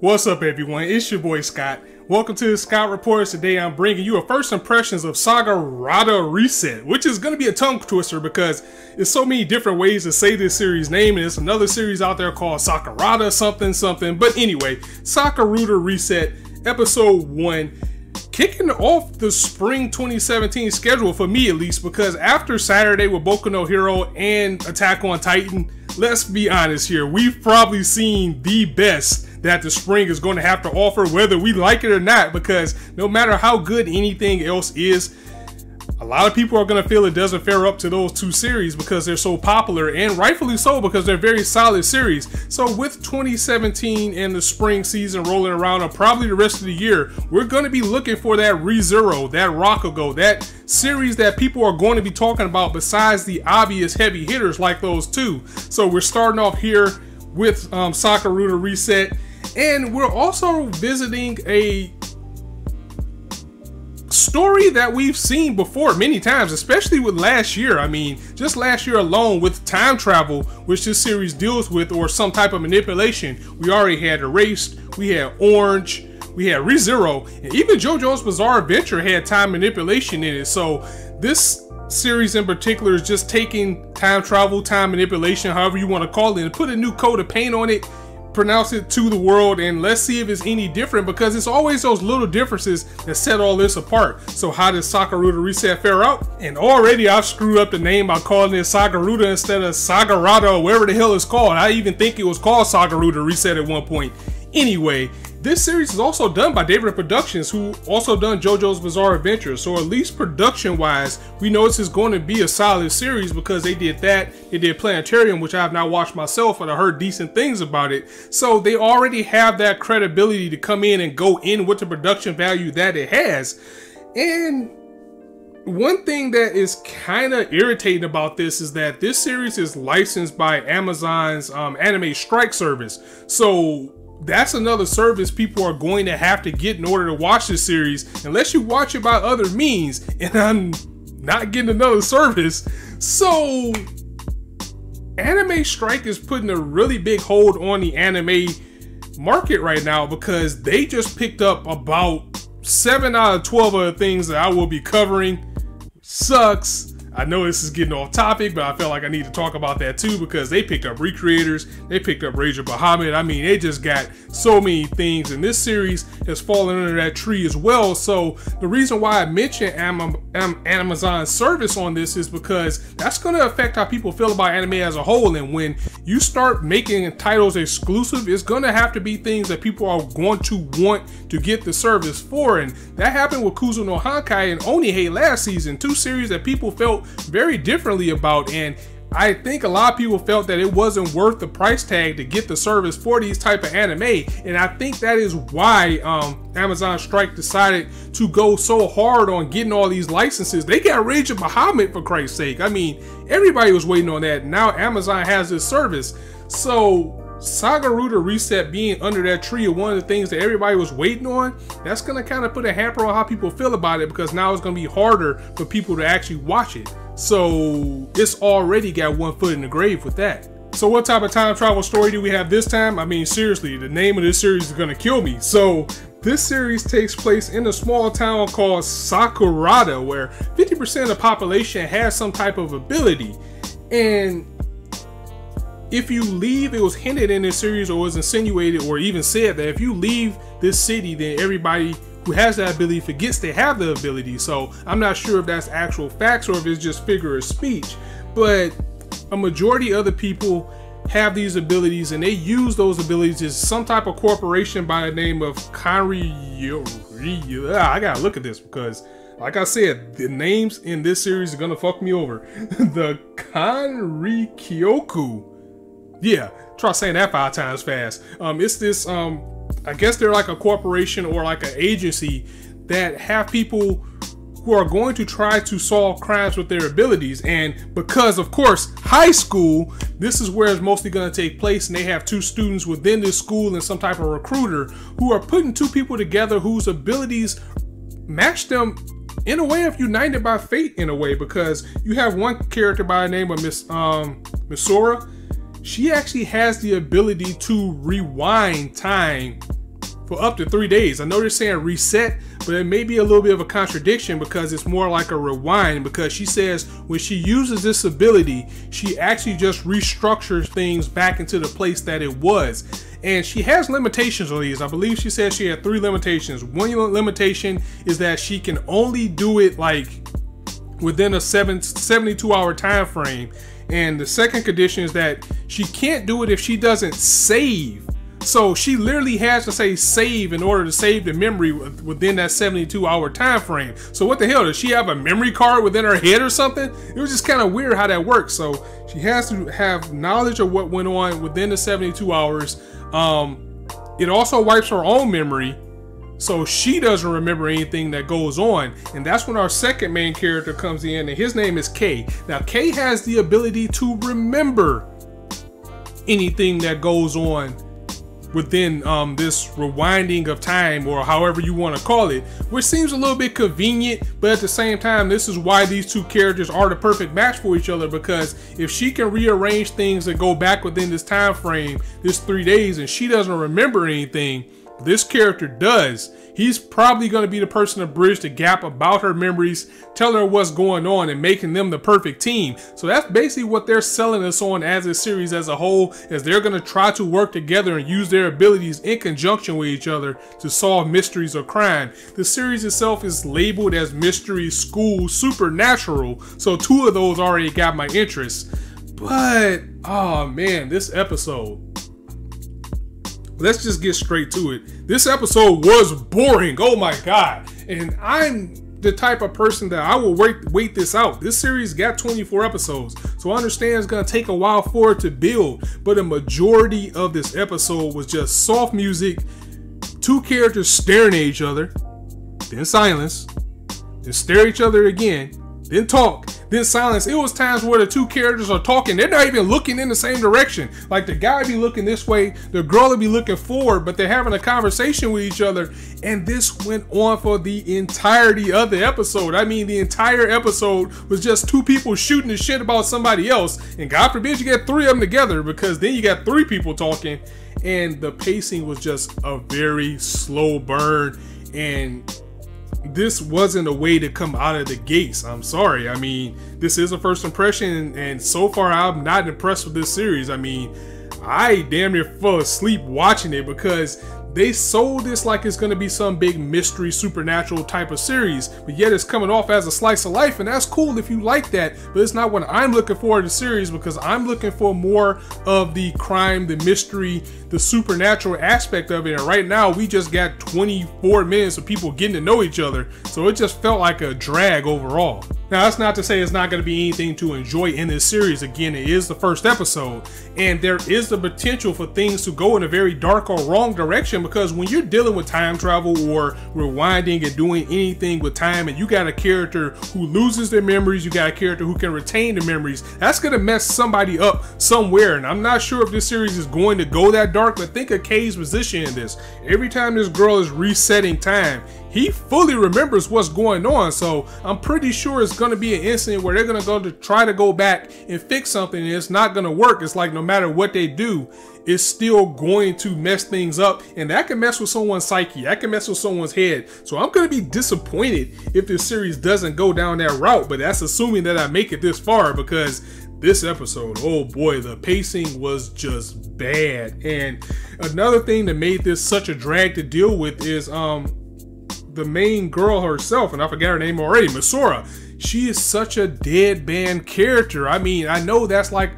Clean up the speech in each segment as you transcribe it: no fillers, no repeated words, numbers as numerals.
What's up, everyone? It's your boy Scott. Welcome to the Scott Reports. Today I'm bringing you a first impressions of Sagrada Reset, which is going to be a tongue twister because there's so many different ways to say this series name, and there's another series out there called Sagrada something something. But anyway, Sagrada Reset Episode 1, kicking off the spring 2017 schedule for me at least, because after Saturday with Boku no Hero and Attack on Titan, let's be honest here, we've probably seen the best that the spring is going to have to offer, whether we like it or not, because no matter how good anything else is, a lot of people are going to feel it doesn't fare up to those two series because they're so popular, and rightfully so because they're very solid series. So with 2017 and the spring season rolling around, and probably the rest of the year, we're going to be looking for that ReZero, that Rakugo, that series that people are going to be talking about besides the obvious heavy hitters like those two. So we're starting off here with Sagrada Reset, and we're also visiting a story that we've seen before many times, especially with last year. I mean, just last year alone with time travel, which this series deals with, or some type of manipulation. We already had Erased, we had Orange, we had ReZero, and even JoJo's Bizarre Adventure had time manipulation in it. So this series in particular is just taking time travel, time manipulation, however you want to call it, and put a new coat of paint on it, pronounce it to the world, and let's see if it's any different, because it's always those little differences that set all this apart. So how does Sagrada Reset fare out? And already I've screwed up the name by calling it Sagrada instead of Sagrada, or whatever the hell it's called. I even think it was called Sagrada Reset at one point. Anyway, this series is also done by David Productions, who also done JoJo's Bizarre Adventure. So at least production-wise, we know this is going to be a solid series because they did that. They did Planetarium, which I have not watched myself, but I heard decent things about it. So they already have that credibility to come in and go in with the production value that it has. And one thing that is kind of irritating about this is that this series is licensed by Amazon's anime strike service. So that's another service people are going to have to get in order to watch this series, unless you watch it by other means, and I'm not getting another service. So anime strike is putting a really big hold on the anime market right now, because they just picked up about 7 out of 12 other things that I will be covering. Sucks. I know this is getting off topic, but I felt like I need to talk about that too, because they picked up Recreators, they picked up Ranger Bahamut. I mean, they just got so many things, and this series has fallen under that tree as well. So the reason why I mentioned Amazon's service on this is because that's going to affect how people feel about anime as a whole. And when you start making titles exclusive, it's going to have to be things that people are going to want to get the service for. And that happened with Kuzu no Hankai and Onihei last season, two series that people felt very differently about, and I think a lot of people felt that it wasn't worth the price tag to get the service for these type of anime. And I think that is why Amazon Strike decided to go so hard on getting all these licenses. They got Ranger Bahamut, for Christ's sake. I mean, everybody was waiting on that. Now Amazon has this service. So Sagrada Reset being under that tree of one of the things that everybody was waiting on, that's going to kind of put a hamper on how people feel about it, because now it's going to be harder for people to actually watch it. So it's already got one foot in the grave with that. So what type of time travel story do we have this time? I mean, seriously, the name of this series is going to kill me. So this series takes place in a small town called Sagrada, where 50% of the population has some type of ability. And if you leave, it was hinted in this series, or was insinuated, or even said that if you leave this city, then everybody who has that ability forgets they have the ability. So I'm not sure if that's actual facts or if it's just figure of speech, but a majority of the people have these abilities, and they use those abilities as some type of corporation by the name of I gotta look at this, because like I said, the names in this series are gonna fuck me over. The Kanrikyoku. Yeah, try saying that 5 times fast. It's this, I guess they're like a corporation or like an agency that have people who are going to try to solve crimes with their abilities. And because, of course, high school, this is where it's mostly going to take place, and they have 2 students within this school and some type of recruiter who are putting 2 people together whose abilities match them in a way of united by fate, in a way, because you have one character by the name of Misora. She actually has the ability to rewind time for up to 3 days. I know they're saying reset, but it may be a little bit of a contradiction because it's more like a rewind, because she says when she uses this ability, she actually just restructures things back into the place that it was. And she has limitations on these. I believe she said she had 3 limitations. One limitation is that she can only do it like within a 72-hour time frame. And the second condition is that she can't do it if she doesn't save. So she literally has to say save in order to save the memory within that 72-hour time frame. So what the hell, does she have a memory card within her head or something? It was just kind of weird how that works. So she has to have knowledge of what went on within the 72 hours. It also wipes her own memory, so she doesn't remember anything that goes on. And that's when our second main character comes in, and his name is Kay. Now Kay has the ability to remember anything that goes on within this rewinding of time, or however you want to call it, which seems a little bit convenient, but at the same time, this is why these two characters are the perfect match for each other, because if she can rearrange things and go back within this time frame, this 3 days, and she doesn't remember anything, this character does. He's probably going to be the person to bridge the gap about her memories, telling her what's going on and making them the perfect team. So that's basically what they're selling us on as a series as a whole, as they're going to try to work together and use their abilities in conjunction with each other to solve mysteries or crime. The series itself is labeled as Mystery School Supernatural, so 2 of those already got my interest. But, oh man, this episode. Let's just get straight to it. This episode was boring. Oh my God. And I'm the type of person that I will wait this out. This series got 24 episodes, so I understand it's going to take a while for it to build, but a majority of this episode was just soft music, 2 characters staring at each other, then silence, then stare at each other again, then talk, then silence. It was times where the 2 characters are talking, they're not even looking in the same direction. Like the guy be looking this way, the girl will be looking forward, but they're having a conversation with each other. And this went on for the entirety of the episode. I mean, the entire episode was just 2 people shooting the shit about somebody else. And God forbid you get 3 of them together, because then you got 3 people talking. And the pacing was just a very slow burn. And this wasn't a way to come out of the gates. I'm sorry. I mean, this is a first impression, and so far I'm not impressed with this series. I mean, I damn near fell asleep watching it because they sold this like it's going to be some big mystery supernatural type of series, but yet it's coming off as a slice of life, and that's cool if you like that, but it's not what I'm looking for in the series, because I'm looking for more of the crime, the mystery, the supernatural aspect of it. And right now we just got 24 minutes of people getting to know each other, so it just felt like a drag overall. Now, that's not to say it's not going to be anything to enjoy in this series. Again, it is the first episode, and there is the potential for things to go in a very dark or wrong direction, because when you're dealing with time travel or rewinding and doing anything with time, and you got a character who loses their memories, you got a character who can retain the memories, that's going to mess somebody up somewhere. And I'm not sure if this series is going to go that dark, but think of Kay's position in this. Every time this girl is resetting time, he fully remembers what's going on, so I'm pretty sure it's going to be an incident where they're going to go to try to go back and fix something, and it's not going to work. It's like no matter what they do, it's still going to mess things up, and that can mess with someone's psyche, that can mess with someone's head. So I'm going to be disappointed if this series doesn't go down that route, but that's assuming that I make it this far, because this episode, oh boy, the pacing was just bad. And another thing that made this such a drag to deal with is the main girl herself, and I forgot her name already, Misora. She is such a deadpan character. I mean, I know that's like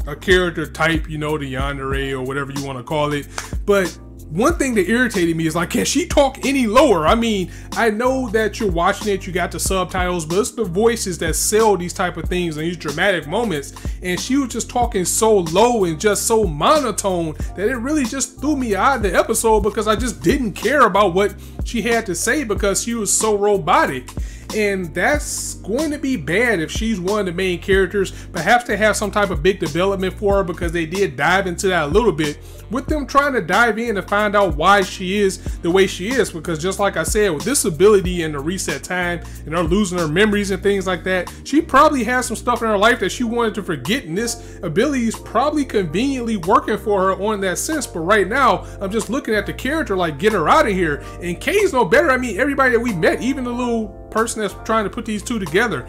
a character type, you know, the yandere or whatever you want to call it, but one thing that irritated me is like, can she talk any lower? I mean, I know that you're watching it, you got the subtitles, but it's the voices that sell these type of things and these dramatic moments, and she was just talking so low and just so monotone that it really just threw me out of the episode, because I just didn't care about what she had to say because she was so robotic. and that's going to be bad if she's one of the main characters. Perhaps they have some type of big development for her, because they did dive into that a little bit with them trying to dive in and find out why she is the way she is. Because just like I said, with this ability and the reset time and her losing her memories and things like that, she probably has some stuff in her life that she wanted to forget, and this ability is probably conveniently working for her on that sense. But right now, I'm just looking at the character like, get her out of here. And Kay's no better. I mean, everybody that we met, even the little person that's trying to put these two together,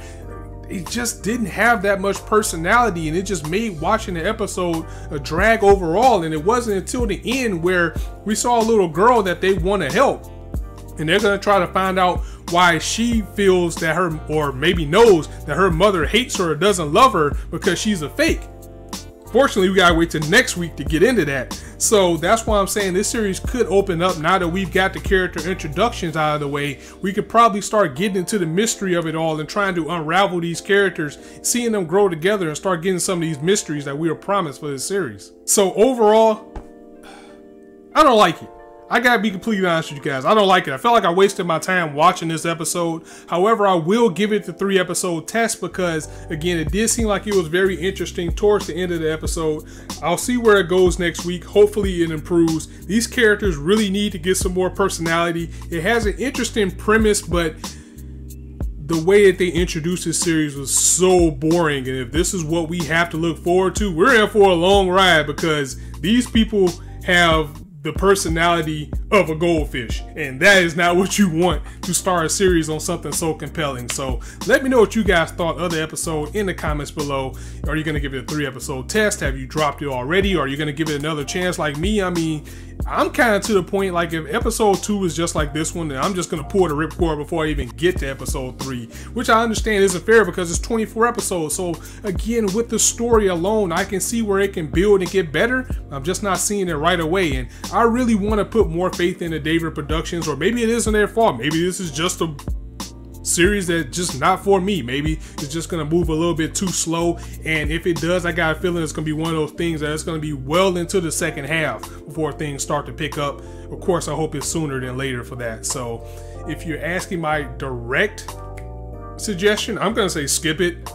it just didn't have that much personality, and it just made watching the episode a drag overall. And it wasn't until the end where we saw a little girl that they want to help, and they're going to try to find out why she feels that her, or maybe knows that her mother hates her or doesn't love her because she's a fake. Fortunately, we gotta wait till next week to get into that. So that's why I'm saying this series could open up now that we've got the character introductions out of the way. We could probably start getting into the mystery of it all and trying to unravel these characters, seeing them grow together, and start getting some of these mysteries that we were promised for this series. So overall, I don't like it. I gotta be completely honest with you guys. I don't like it. I felt like I wasted my time watching this episode. However, I will give it the 3-episode test, because again, it did seem like it was very interesting towards the end of the episode. I'll see where it goes next week. Hopefully it improves. These characters really need to get some more personality. It has an interesting premise, but the way that they introduced this series was so boring. And if this is what we have to look forward to, we're in for a long ride, because these people have the personality of a goldfish, and that is not what you want to start a series on something so compelling. So let me know what you guys thought of the episode in the comments below. Are you going to give it a 3-episode test? Have you dropped it already? Or are you going to give it another chance like me? I mean, I'm kind of to the point, like, if episode 2 is just like this one, then I'm just going to pull the ripcord before I even get to episode 3, which I understand isn't fair because it's 24 episodes. So again, with the story alone, I can see where it can build and get better. I'm just not seeing it right away, and I really want to put more faith into David Productions. Or maybe it isn't their fault. Maybe this is just a series that just not for me. Maybe it's just gonna move a little bit too slow, and if it does, I got a feeling it's gonna be one of those things that it's gonna be well into the second half before things start to pick up. Of course, I hope it's sooner than later for that. So if you're asking my direct suggestion, I'm gonna say skip it,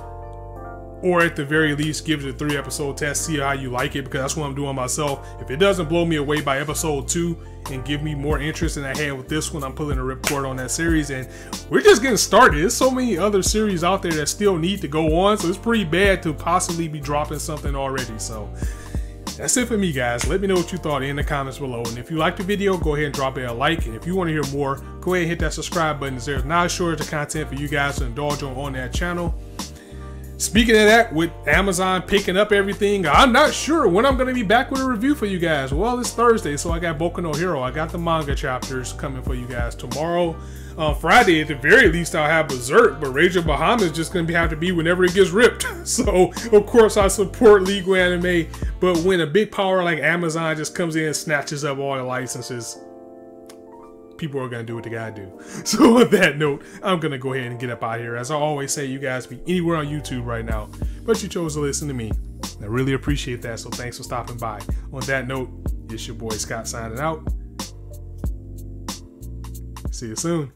or at the very least give it a 3-episode test, see how you like it, because that's what I'm doing myself. If it doesn't blow me away by episode 2 and give me more interest than I had with this one, I'm pulling a ripcord on that series. And we're just getting started. There's so many other series out there that still need to go on, so it's pretty bad to possibly be dropping something already. So that's it for me, guys. Let me know what you thought in the comments below, and if you liked the video, go ahead and drop it a like, and if you want to hear more, go ahead and hit that subscribe button. There's not a shortage of content for you guys to indulge on that channel. Speaking of that, with Amazon picking up everything, I'm not sure when I'm going to be back with a review for you guys. Well, it's Thursday, so I got Boku no Hero. I got the manga chapters coming for you guys tomorrow. Friday, at the very least, I'll have Berserk, but Rage of Bahamut is just going to have to be whenever it gets ripped. So, of course, I support legal anime, but when a big power like Amazon just comes in and snatches up all the licenses, people are going to do what they got to do. So on that note, I'm going to go ahead and get up out of here. As I always say, you guys be anywhere on YouTube right now, but you chose to listen to me. I really appreciate that, so thanks for stopping by. On that note, it's your boy Scott signing out. See you soon.